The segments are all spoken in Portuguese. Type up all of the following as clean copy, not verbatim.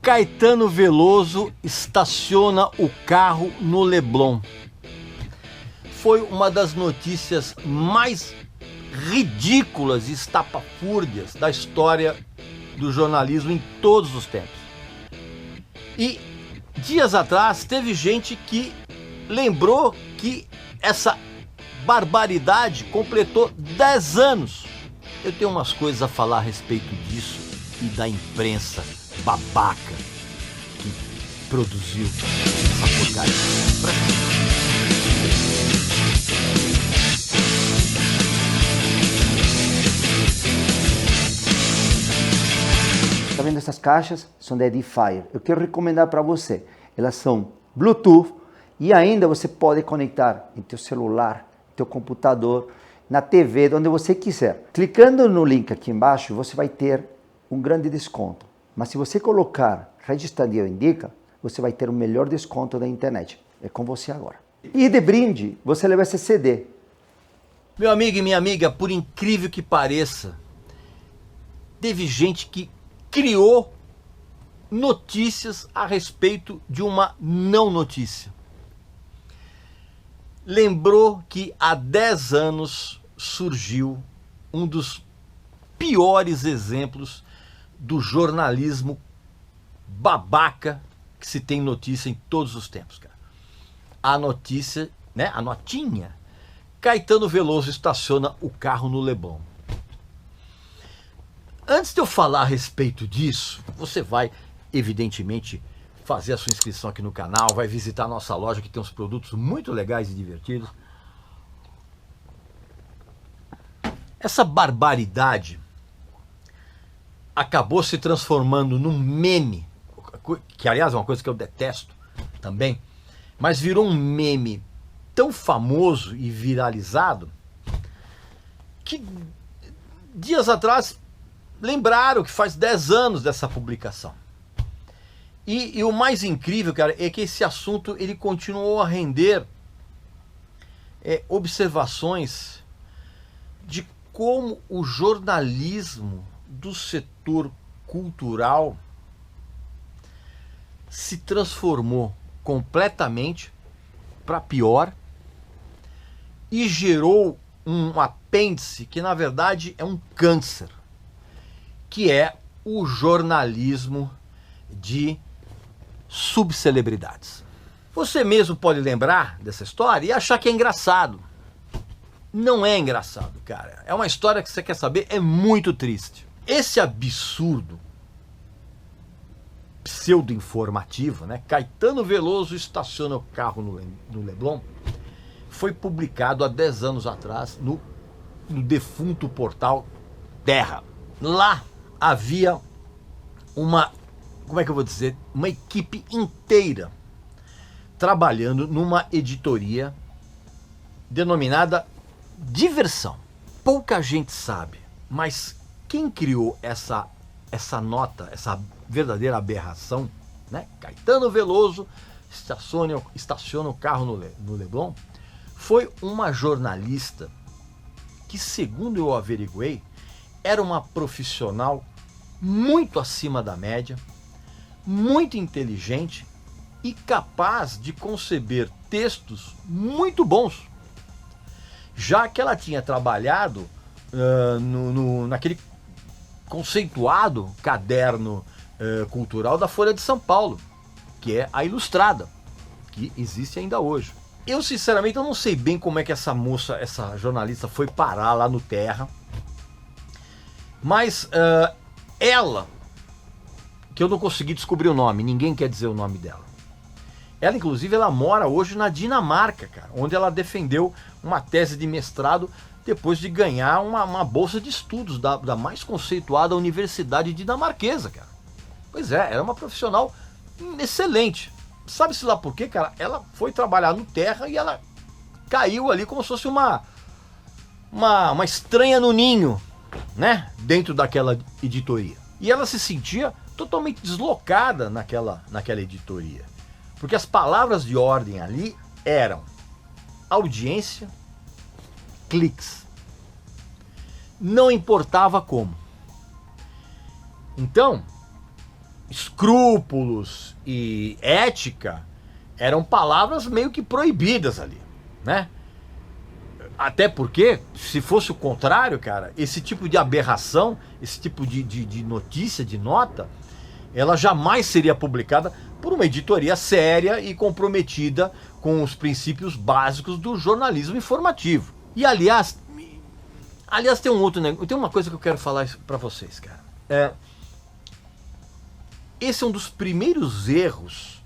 Caetano Veloso estaciona o carro no Leblon. Foi uma das notícias mais ridículas e estapafúrdias da história do jornalismo em todos os tempos. E dias atrás teve gente que lembrou que essa barbaridade completou 10 anos. Eu tenho umas coisas a falar a respeito disso e da imprensa babaca que produziu essa porcaria. Tá vendo essas caixas? São da Edifier. Eu quero recomendar para você. Elas são Bluetooth e ainda você pode conectar em teu celular, teu computador, na TV, onde você quiser. Clicando no link aqui embaixo, você vai ter um grande desconto. Mas se você colocar Registradio Indica, você vai ter o melhor desconto da internet. É com você agora. E de brinde, você leva esse CD. Meu amigo e minha amiga, por incrível que pareça, teve gente que criou notícias a respeito de uma não notícia. Lembrou que há 10 anos surgiu um dos piores exemplos do jornalismo babaca que se tem notícia em todos os tempos, cara. A notícia, né? A notinha. Caetano Veloso estaciona o carro no Leblon. Antes de eu falar a respeito disso, você vai, evidentemente, fazer a sua inscrição aqui no canal, vai visitar a nossa loja que tem uns produtos muito legais e divertidos. Essa barbaridade acabou se transformando num meme, que aliás é uma coisa que eu detesto também, mas virou um meme tão famoso e viralizado que dias atrás lembraram que faz 10 anos dessa publicação. E o mais incrível, cara, é que esse assunto ele continuou a render observações de como o jornalismo do setor cultural se transformou completamente para pior e gerou um apêndice que na verdade é um câncer, que é o jornalismo de subcelebridades. Você mesmo pode lembrar dessa história e achar que é engraçado. Não é engraçado, cara. É uma história que você quer saber, é muito triste. Esse absurdo pseudo-informativo, né? Caetano Veloso estaciona o carro no Leblon, foi publicado há 10 anos atrás no defunto portal Terra. Lá havia uma, como é que eu vou dizer, uma equipe inteira trabalhando numa editoria denominada Diversão. Pouca gente sabe, mas quem criou essa nota, essa verdadeira aberração, né? Caetano Veloso estaciona o carro no Leblon, foi uma jornalista que, segundo eu averiguei, era uma profissional muito acima da média, muito inteligente e capaz de conceber textos muito bons, já que ela tinha trabalhado naquele conceituado caderno cultural da Folha de São Paulo, que é a Ilustrada, que existe ainda hoje. Eu, sinceramente, eu não sei bem como é que essa moça, essa jornalista foi parar lá no Terra, mas ela, que eu não consegui descobrir o nome, ninguém quer dizer o nome dela. Ela, inclusive, ela mora hoje na Dinamarca, cara, onde ela defendeu uma tese de mestrado depois de ganhar uma bolsa de estudos da mais conceituada universidade dinamarquesa, cara. Pois é, era uma profissional excelente. Sabe-se lá por quê, cara? Ela foi trabalhar no Terra e ela caiu ali como se fosse uma estranha no ninho, né? Dentro daquela editoria. E ela se sentia totalmente deslocada naquela editoria. Porque as palavras de ordem ali eram audiência, cliques. Não importava como. Então, escrúpulos e ética eram palavras meio que proibidas ali, né? Até porque, se fosse o contrário, cara, esse tipo de aberração, esse tipo de notícia, de nota, ela jamais seria publicada por uma editoria séria e comprometida com os princípios básicos do jornalismo informativo. E aliás tem um outro negócio, tem uma coisa que eu quero falar para vocês, cara. Esse é um dos primeiros erros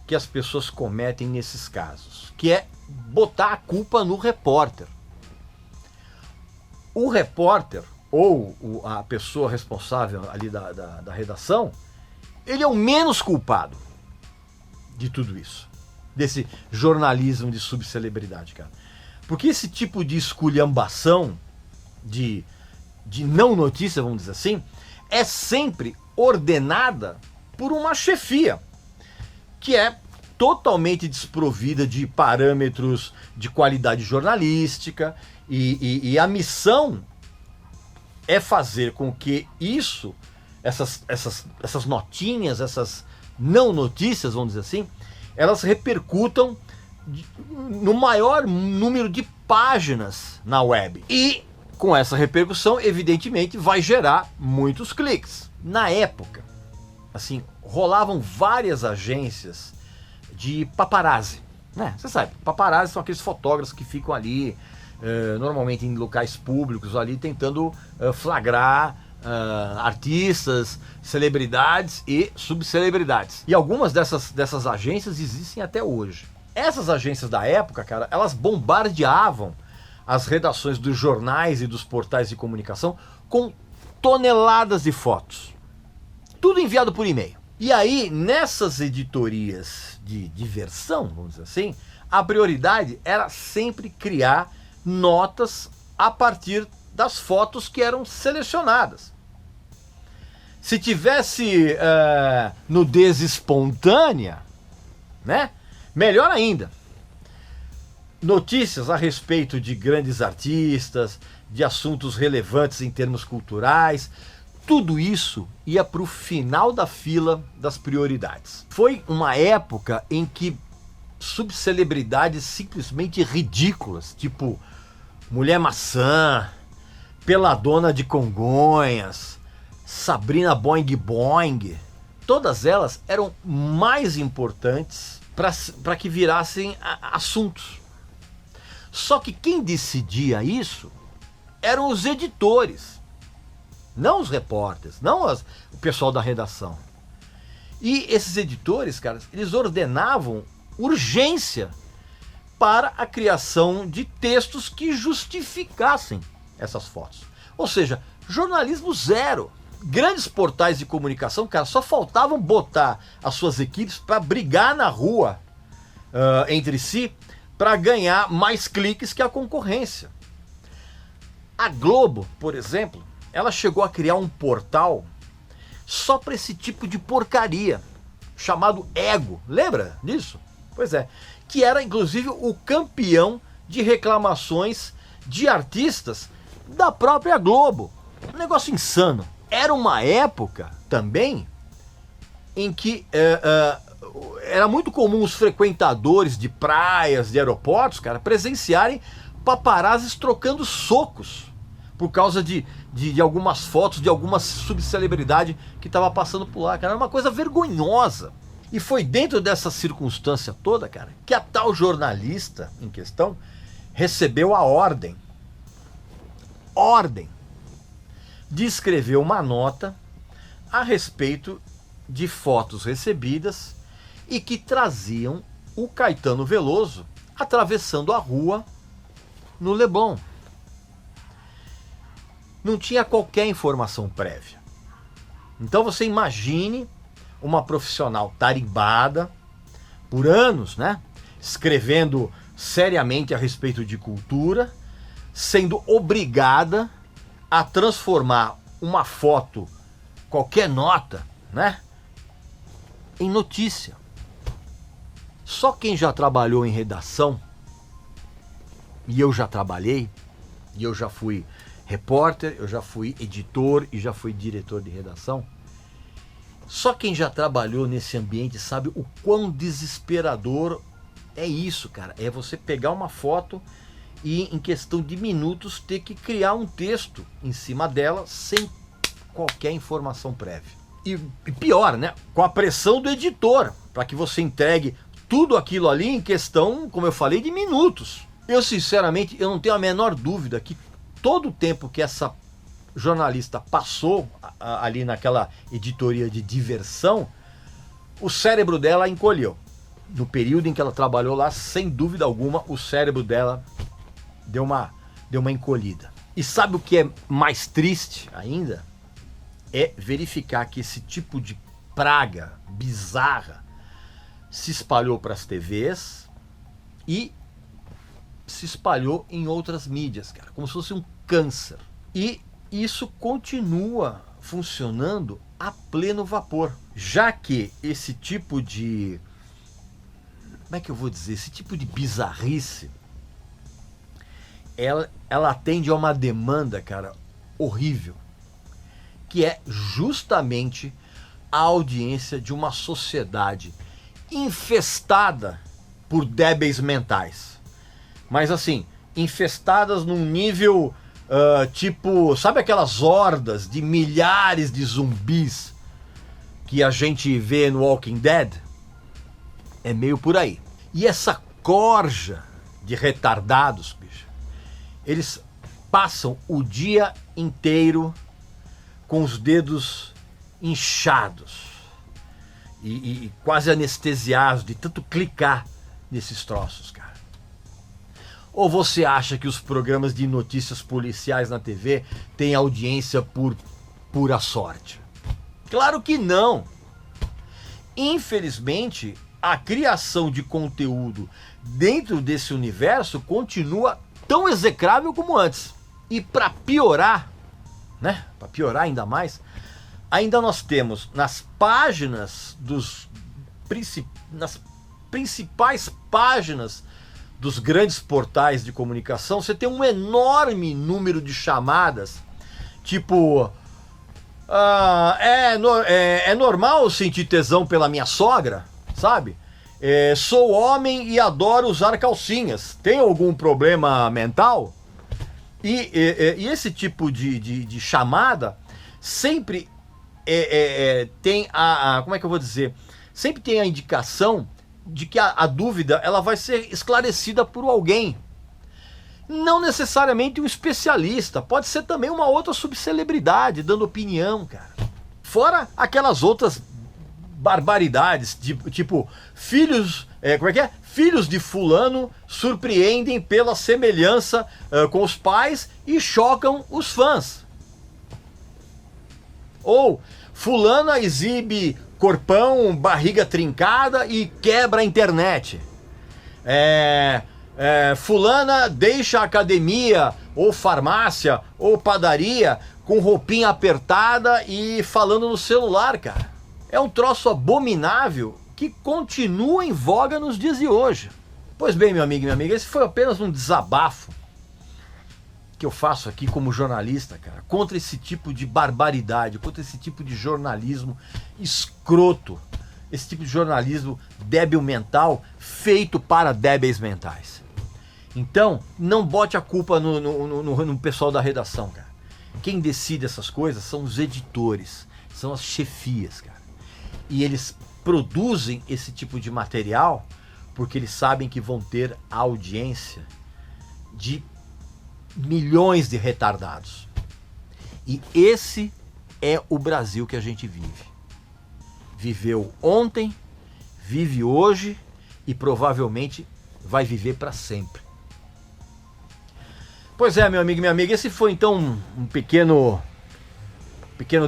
que as pessoas cometem nesses casos, que é botar a culpa no repórter. O repórter, ou a pessoa responsável ali da redação, ele é o menos culpado de tudo isso, desse jornalismo de subcelebridade, cara. Porque esse tipo de esculhambação, de não notícia, vamos dizer assim, é sempre ordenada por uma chefia, que é totalmente desprovida de parâmetros de qualidade jornalística, e a missão é fazer com que essas notinhas, essas não notícias, vamos dizer assim, elas repercutam no maior número de páginas na web. E com essa repercussão, evidentemente, vai gerar muitos cliques. Na época, assim, rolavam várias agências de paparazzi, né? Você sabe, paparazzi são aqueles fotógrafos que ficam ali, normalmente em locais públicos, ali tentando flagrar artistas, celebridades e subcelebridades. E algumas dessas agências existem até hoje. Essas agências da época, cara, elas bombardeavam as redações dos jornais e dos portais de comunicação com toneladas de fotos. Tudo enviado por e-mail. E aí, nessas editorias de diversão, vamos dizer assim, a prioridade era sempre criar notas a partir das fotos que eram selecionadas. Se tivesse nudez espontânea, né? Melhor ainda. Notícias a respeito de grandes artistas, de assuntos relevantes em termos culturais, tudo isso ia para o final da fila das prioridades. Foi uma época em que subcelebridades simplesmente ridículas, tipo Mulher Maçã, Peladona de Congonhas, Sabrina Boing Boing, todas elas eram mais importantes para que virassem assuntos. Só que quem decidia isso eram os editores, não os repórteres, não o pessoal da redação. E esses editores, cara, eles ordenavam urgência para a criação de textos que justificassem essas fotos. Ou seja, jornalismo zero. Grandes portais de comunicação, cara, só faltavam botar as suas equipes para brigar na rua entre si para ganhar mais cliques que a concorrência. A Globo, por exemplo, ela chegou a criar um portal só para esse tipo de porcaria, chamado Ego. Lembra disso? Pois é. Que era, inclusive, o campeão de reclamações de artistas da própria Globo. Um negócio insano. Era uma época também em que era muito comum os frequentadores de praias, de aeroportos, cara, presenciarem paparazzis trocando socos por causa de algumas fotos de alguma subcelebridade que estava passando por lá, cara. Era uma coisa vergonhosa. E foi dentro dessa circunstância toda, cara, que a tal jornalista em questão recebeu a ordem de escrever uma nota a respeito de fotos recebidas e que traziam o Caetano Veloso atravessando a rua no Leblon. Não tinha qualquer informação prévia. Então você imagine uma profissional tarimbada por anos, né, escrevendo seriamente a respeito de cultura, sendo obrigada a transformar uma foto, qualquer nota, né, em notícia. Só quem já trabalhou em redação, e eu já trabalhei, e eu já fui repórter, eu já fui editor e já fui diretor de redação, Só quem já trabalhou nesse ambiente sabe o quão desesperador é isso, cara. É você pegar uma foto e em questão de minutos ter que criar um texto em cima dela sem qualquer informação prévia. E pior, né? Com a pressão do editor, para que você entregue tudo aquilo ali em questão, como eu falei, de minutos. Eu sinceramente, eu não tenho a menor dúvida que todo o tempo que essa jornalista passou ali naquela editoria de diversão, o cérebro dela encolheu. No período em que ela trabalhou lá, sem dúvida alguma, o cérebro dela deu uma encolhida. E sabe o que é mais triste ainda? É verificar que esse tipo de praga bizarra se espalhou para as TVs e se espalhou em outras mídias, cara, como se fosse um câncer. E isso continua funcionando a pleno vapor, já que esse tipo de, como é que eu vou dizer, esse tipo de bizarrice, ela atende a uma demanda, cara, horrível, que é justamente a audiência de uma sociedade infestada por débeis mentais. Mas assim, infestadas num nível tipo, sabe aquelas hordas de milhares de zumbis que a gente vê no Walking Dead? É meio por aí. E essa corja de retardados, bicho, eles passam o dia inteiro com os dedos inchados e quase anestesiados de tanto clicar nesses troços, cara. Ou você acha que os programas de notícias policiais na TV têm audiência por pura sorte? Claro que não. Infelizmente, a criação de conteúdo dentro desse universo continua tão execrável como antes. E para piorar, né? Para piorar ainda mais, ainda nós temos nas páginas nas principais páginas dos grandes portais de comunicação, você tem um enorme número de chamadas, tipo, é normal sentir tesão pela minha sogra, sabe? Sou homem e adoro usar calcinhas. Tem algum problema mental? E esse tipo de chamada sempre tem como é que eu vou dizer? Sempre tem a indicação de que a dúvida ela vai ser esclarecida por alguém. Não necessariamente um especialista, pode ser também uma outra subcelebridade dando opinião, cara. Fora aquelas outras barbaridades, tipo filhos, como é que é? Filhos de fulano surpreendem pela semelhança com os pais e chocam os fãs. Ou fulana exibe corpão, barriga trincada e quebra a internet. Fulana deixa a academia, ou farmácia, ou padaria com roupinha apertada e falando no celular, cara. É um troço abominável que continua em voga nos dias de hoje. Pois bem, meu amigo e minha amiga, esse foi apenas um desabafo que eu faço aqui como jornalista, cara, contra esse tipo de barbaridade, contra esse tipo de jornalismo escroto, esse tipo de jornalismo débil mental, feito para débeis mentais. Então, não bote a culpa no pessoal da redação, cara. Quem decide essas coisas são os editores, são as chefias, cara. E eles produzem esse tipo de material porque eles sabem que vão ter a audiência de milhões de retardados. E esse é o Brasil que a gente vive. Viveu ontem, vive hoje e provavelmente vai viver para sempre. Pois é, meu amigo e minha amiga, esse foi então um pequeno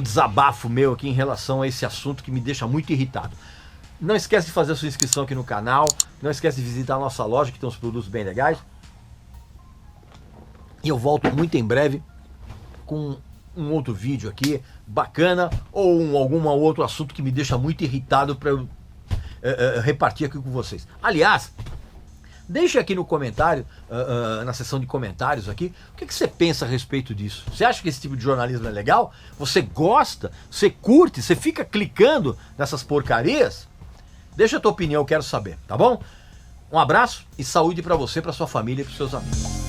desabafo meu aqui em relação a esse assunto que me deixa muito irritado. Não esquece de fazer a sua inscrição aqui no canal, não esquece de visitar a nossa loja que tem uns produtos bem legais. E eu volto muito em breve com um outro vídeo aqui bacana ou algum outro assunto que me deixa muito irritado para eu repartir aqui com vocês. Aliás, Deixa aqui no comentário, na seção de comentários aqui, o que você pensa a respeito disso? Você acha que esse tipo de jornalismo é legal? Você gosta? Você curte? Você fica clicando nessas porcarias? Deixa a tua opinião, eu quero saber, tá bom? Um abraço e saúde para você, para sua família e para seus amigos.